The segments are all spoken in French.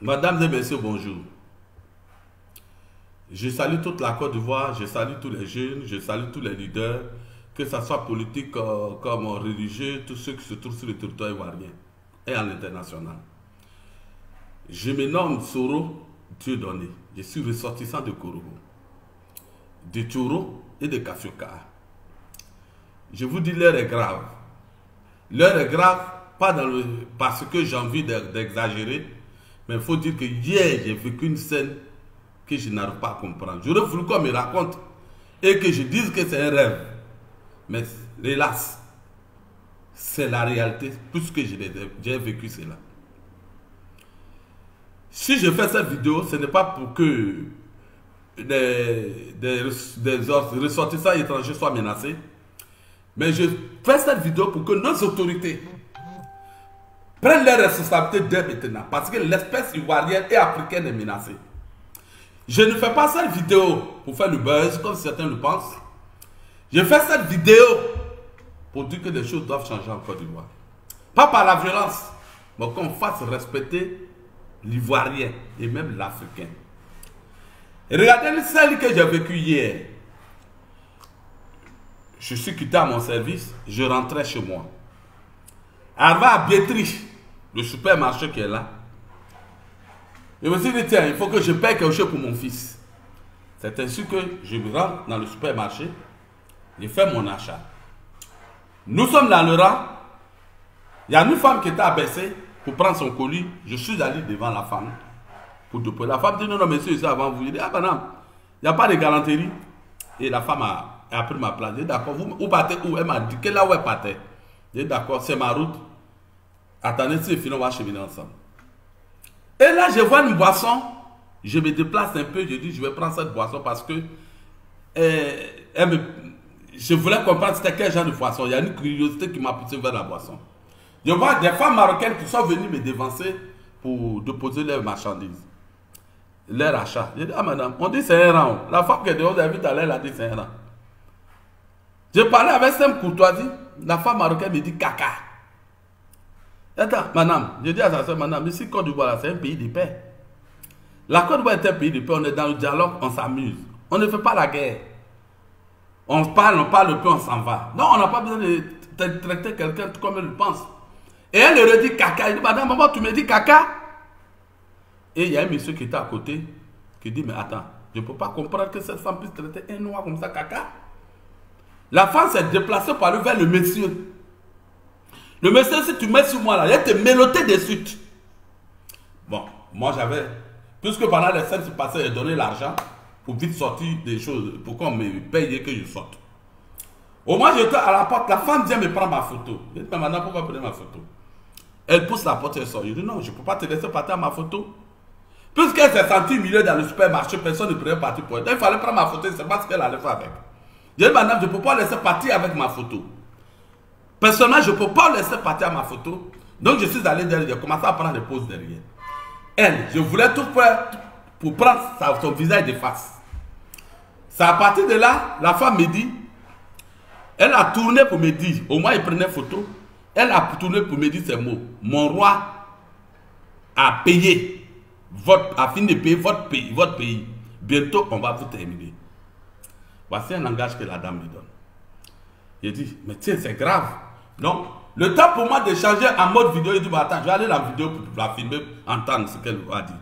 Mesdames et messieurs, bonjour. Je salue toute la Côte d'Ivoire, je salue tous les jeunes, je salue tous les leaders, que ce soit politique comme religieux, tous ceux qui se trouvent sur le territoire ivoirien et à l'international. Je me nomme Soro Dieudonné. Je suis ressortissant de Korogo, de Tchoro et de Kassioka. Je vous dis, l'heure est grave. L'heure est grave, pas parce que j'ai envie d'exagérer, mais il faut dire que hier, j'ai vécu une scène que je n'arrive pas à comprendre. J'aurais voulu qu'on me raconte et que je dise que c'est un rêve. Mais hélas, c'est la réalité, puisque j'ai vécu cela. Si je fais cette vidéo, ce n'est pas pour que des ressortissants étrangers soient menacés, mais je fais cette vidéo pour que nos autorités prennent leurs responsabilités dès maintenant, parce que l'espèce ivoirienne et africaine est menacée. Je ne fais pas cette vidéo pour faire le buzz, comme certains le pensent. Je fais cette vidéo pour dire que les choses doivent changer en Côte d'Ivoire. Pas par la violence, mais qu'on fasse respecter l'Ivoirien et même l'Africain. Regardez celle que j'ai vécue hier. Je suis quitté à mon service, je rentrais chez moi. Arrivé à Biétrich, le supermarché qui est là, je me suis dit, tiens, il faut que je paye quelque chose pour mon fils. C'est ainsi que je rentre dans le supermarché, je fais mon achat. Nous sommes dans le rang, il y a une femme qui était abaissée pour prendre son colis. Je suis allé devant la femme pour déposer. La femme dit, non, non, monsieur, c'est avant vous. Je dis, ah, madame, il n'y a pas de galanterie. Et la femme a pris ma place. Je dis, d'accord, vous partez où? Elle m'a dit, là où elle partait. Je dis, d'accord, c'est ma route. Attendez, si c'est fini, on va cheminer ensemble. Et là, je vois une boisson. Je me déplace un peu. Je dis, je vais prendre cette boisson parce que je voulais comprendre c'était quel genre de boisson. Il y a une curiosité qui m'a poussé vers la boisson. Je vois des femmes marocaines qui sont venues me dévancer pour déposer leurs marchandises, leur achat. Je dis, ah madame, on dit c'est un rang. La femme qui est dehors, vous avez vu tout à l'heure, elle a dit c'est un rang. Je parlais avec cette courtoisie. La femme marocaine me dit caca. Attends, madame, je dis à sa soeur, madame, ici, Côte d'Ivoire, c'est un pays de paix. La Côte d'Ivoire est un pays de paix, on est dans le dialogue, on s'amuse. On ne fait pas la guerre. On parle un peu, on s'en va. Non, on n'a pas besoin de traiter quelqu'un comme elle le pense. Et elle leur dit caca. Elle dit, madame, maman, tu me dis caca? Et il y a un monsieur qui était à côté, qui dit, mais attends, je ne peux pas comprendre que cette femme puisse traiter un noir comme ça, caca. La femme s'est déplacée pour aller vers le monsieur. Le monsieur, si tu mets sur moi là, il te méloté des suites. Bon, moi j'avais, puisque pendant les scènes se passaient, j'ai donné l'argent pour vite sortir des choses, pour qu'on me paye et que je sorte. Au moins j'étais à la porte, la femme vient me prendre ma photo. Je dis, mais maintenant pourquoi prendre ma photo? Elle pousse la porte et elle sort. Je dis, non, je ne peux pas te laisser partir à ma photo. Puisqu'elle s'est sentie humiliée dans le supermarché, personne ne prenait partir pour elle. Donc il fallait prendre ma photo, c'est pas ce qu'elle allait faire avec. Je dis, madame, je ne peux pas laisser partir avec ma photo. Personnellement, je ne peux pas laisser partir à ma photo. Donc, je suis allé derrière. J'ai commencé à prendre des poses derrière. Elle, je voulais tout faire pour prendre son visage de face. C'est à partir de là, la femme me dit, elle a tourné pour me dire, au moins il prenait photo, elle a tourné pour me dire ces mots. Mon roi a payé, a fini de payer votre pays. Bientôt, on va vous terminer. Voici un langage que la dame me donne. J'ai dit, mais tiens, c'est grave. Donc, le temps pour moi de changer en mode vidéo, il dit, bah, attends, je vais aller dans la vidéo pour la filmer, entendre ce qu'elle a dit.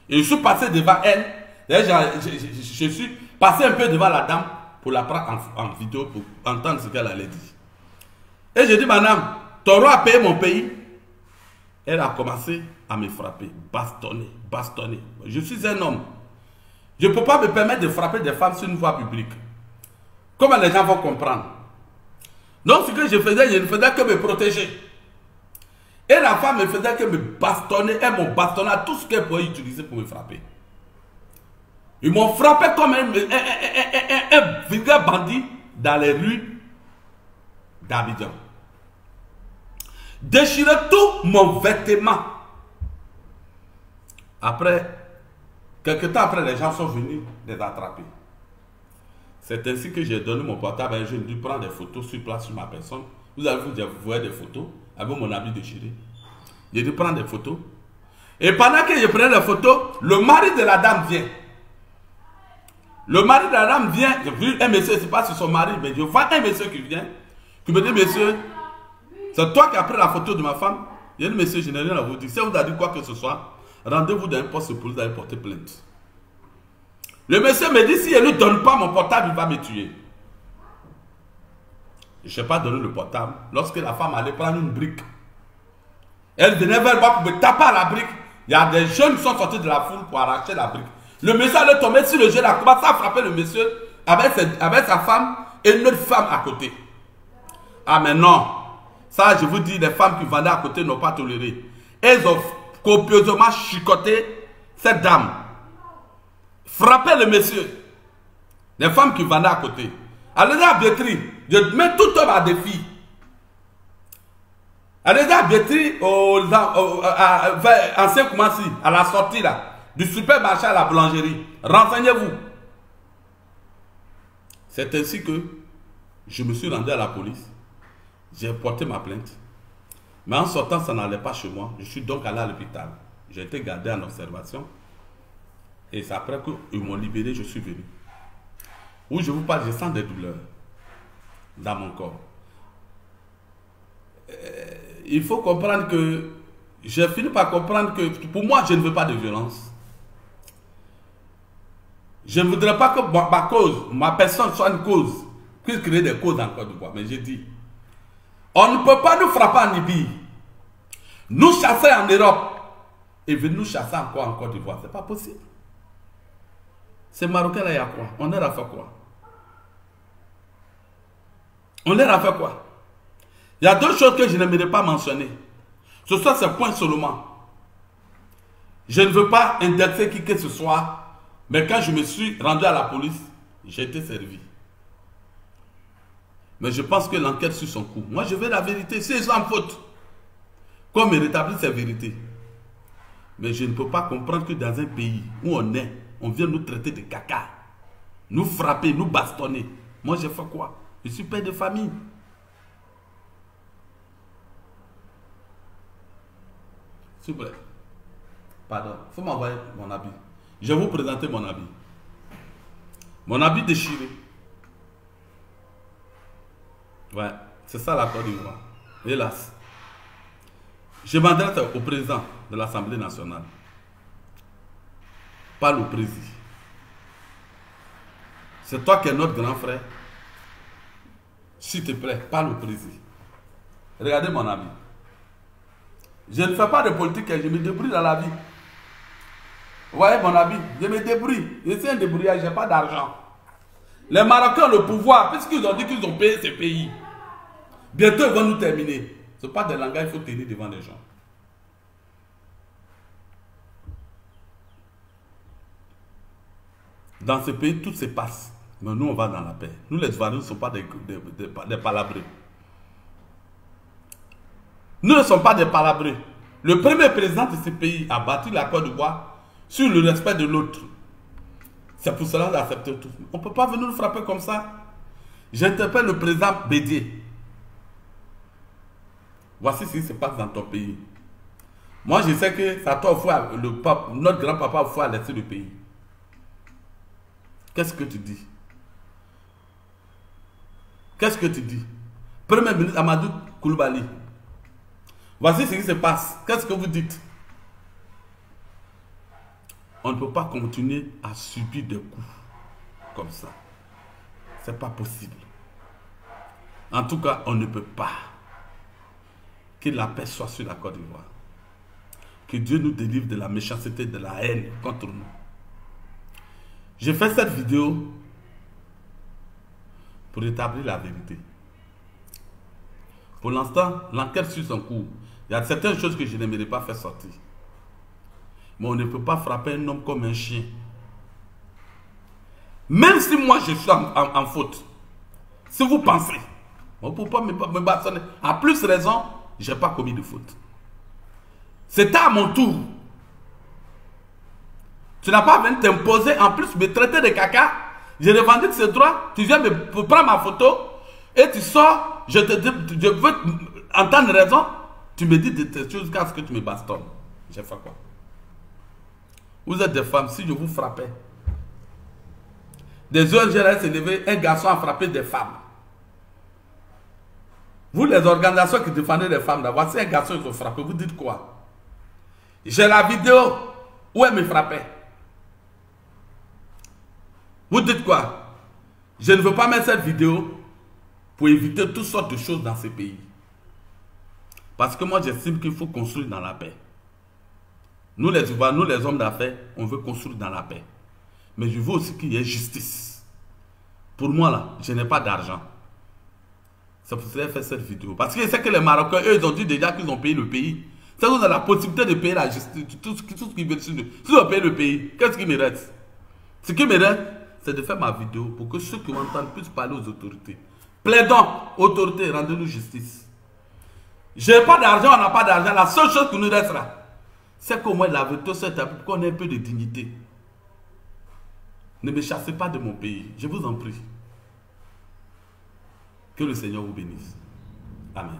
Et je suis passé devant elle. Je suis passé un peu devant la dame pour la prendre en vidéo, pour entendre ce qu'elle allait dire. Et je dis, madame, ton roi a payé mon pays. Elle a commencé à me frapper, bastonner. Je suis un homme. Je ne peux pas me permettre de frapper des femmes sur une voie publique. Comment les gens vont comprendre? Donc, ce que je faisais, je ne faisais que me protéger. Et la femme ne faisait que me bastonner. Elle m'a bastonné à tout ce qu'elle pouvait utiliser pour me frapper. Ils m'ont frappé comme un vulgaire bandit dans les rues d'Abidjan. Déchiré tout mon vêtement. Après, quelques temps après, les gens sont venus les attraper. C'est ainsi que j'ai donné mon portable à un jeune, lui prendre des photos sur place sur ma personne. Vous avez vu, vous voyez des photos avec mon habit déchiré. J'ai dû prendre des photos. Et pendant que je prenais la photo, le mari de la dame vient. Le mari de la dame vient, j'ai vu un monsieur, c'est pas sur son mari, mais je vois un monsieur qui vient, qui me dit, monsieur, c'est toi qui as pris la photo de ma femme. Il y a un monsieur, je n'ai rien à vous dire. Si vous avez dit quoi que ce soit, rendez-vous dans un poste de police, d'aller porter plainte. Le monsieur me dit, si je ne lui donne pas mon portable, il va me tuer. Je n'ai pas donné le portable. Lorsque la femme allait prendre une brique, elle venait vers moi pour me taper à la brique. Il y a des jeunes qui sont sortis de la foule pour arracher la brique. Le monsieur allait tomber sur le jeune, a commencé à frapper le monsieur avec sa femme et une autre femme à côté. Ah mais non, ça je vous dis, les femmes qui vendaient à côté n'ont pas toléré. Elles ont copieusement chicoté cette dame. Frappé le monsieur. Les femmes qui vendaient à côté. Elle les a bêtries. Je mets tout homme à défi. Elle les a bêtries à Saint-Koumassi, à la sortie là, du supermarché à la boulangerie. Renseignez-vous. C'est ainsi que je me suis rendu à la police. J'ai porté ma plainte. Mais en sortant, ça n'allait pas chez moi. Je suis donc allé à l'hôpital. J'ai été gardé en observation. Et c'est après qu'ils m'ont libéré, je suis venu. Où je vous parle, je sens des douleurs dans mon corps. Il faut comprendre que j'ai fini par comprendre que pour moi, je ne veux pas de violence. Je ne voudrais pas que ma cause, ma personne soit une cause, puisse créer des causes en Côte d'Ivoire. Mais j'ai dit, on ne peut pas nous frapper en Libye, nous chasser en Europe et venir nous chasser encore en Côte d'Ivoire. Ce n'est pas possible. Ces Marocains là, il y a quoi? On leur a fait quoi? On leur a fait quoi? Il y a deux choses que je n'aimerais pas mentionner. Ce sont ces points seulement. Je ne veux pas indexer qui que ce soit, mais quand je me suis rendu à la police, j'ai été servi. Mais je pense que l'enquête suit son cours. Moi, je veux la vérité. Si ils sont en faute, qu'on me rétablisse cette vérité. Mais je ne peux pas comprendre que dans un pays où on est, on vient nous traiter de caca, nous frapper, nous bastonner. Moi, j'ai fait quoi? Je suis père de famille. S'il vous plaît. Pardon. Il faut m'envoyer mon habit. Je vais vous présenter mon habit. Mon habit déchiré. Ouais, c'est ça la Côte d'Ivoire. Hélas. Je m'adresse au président de l'Assemblée nationale. Pas le président. C'est toi qui es notre grand frère. S'il te plaît, parle au président. Regardez mon habit. Je ne fais pas de politique, je me débrouille dans la vie. Vous voyez mon habit, je me débrouille. Je suis un débrouillard, je n'ai pas d'argent. Les Marocains ont le pouvoir, puisqu'ils ont dit qu'ils ont payé ces pays. Bientôt, ils vont nous terminer. Ce n'est pas des langages, il faut tenir devant les gens. Dans ce pays, tout se passe. Mais nous, on va dans la paix. Nous, les Ivoiriens, ne sont pas des palabrés. Nous ne sommes pas des palabrés. Le premier président de ce pays a bâti la Côte d'Ivoire sur le respect de l'autre. C'est pour cela qu'on accepte tout. On ne peut pas venir nous frapper comme ça. J'interpelle le président Bédier. Voici ce qui se passe dans ton pays. Moi, je sais que ça toi, notre grand-papa a laisser le pays. Qu'est-ce que tu dis? Qu'est-ce que tu dis? Premier ministre Amadou Koulibaly. Voici ce qui se passe. Qu'est-ce que vous dites? On ne peut pas continuer à subir des coups comme ça. Ce n'est pas possible. En tout cas, on ne peut pas. Que la paix soit sur la Côte d'Ivoire. Que Dieu nous délivre de la méchanceté, de la haine contre nous. J'ai fait cette vidéo pour établir la vérité. Pour l'instant, l'enquête suit son cours. Il y a certaines choses que je n'aimerais pas faire sortir. Mais on ne peut pas frapper un homme comme un chien. Même si moi je suis en faute. Si vous pensez, on ne peut pas me bâtonner. À plus raison, je n'ai pas commis de faute. C'était à mon tour. Tu n'as pas venu t'imposer, en plus me traiter de caca. Je revendique ce droit. Tu viens me prendre ma photo et tu sors. Je veux entendre raison. Tu me dis des choses jusqu'à ce que tu me bastonnes. J'ai fait quoi? Vous êtes des femmes, si je vous frappais. Des ONG s'est levé, un garçon a frappé des femmes. Vous, les organisations qui défendez les femmes, voici un garçon qui a frappé, vous dites quoi? J'ai la vidéo où elle me frappait. Vous dites quoi? Je ne veux pas mettre cette vidéo pour éviter toutes sortes de choses dans ces pays. Parce que moi, j'estime qu'il faut construire dans la paix. Nous, les Ivoiriens, nous, les hommes d'affaires, on veut construire dans la paix. Mais je veux aussi qu'il y ait justice. Pour moi, là, je n'ai pas d'argent. C'est pour ça que j'ai fait cette vidéo. Parce que je sais que les Marocains, eux, ils ont dit déjà qu'ils ont payé le pays. C'est que vous avez la possibilité de payer la justice, tout ce qu'ils veulent. Si vous avez payé le pays, qu'est-ce qui me reste? Ce qui me reste, c'est de faire ma vidéo pour que ceux qui m'entendent puissent parler aux autorités. Plaidons, autorités, rendez-nous justice. Je n'ai pas d'argent, on n'a pas d'argent. La seule chose qui nous restera, c'est qu'au moins la vérité soit établie pour qu'on ait un peu de dignité. Ne me chassez pas de mon pays, je vous en prie. Que le Seigneur vous bénisse. Amen.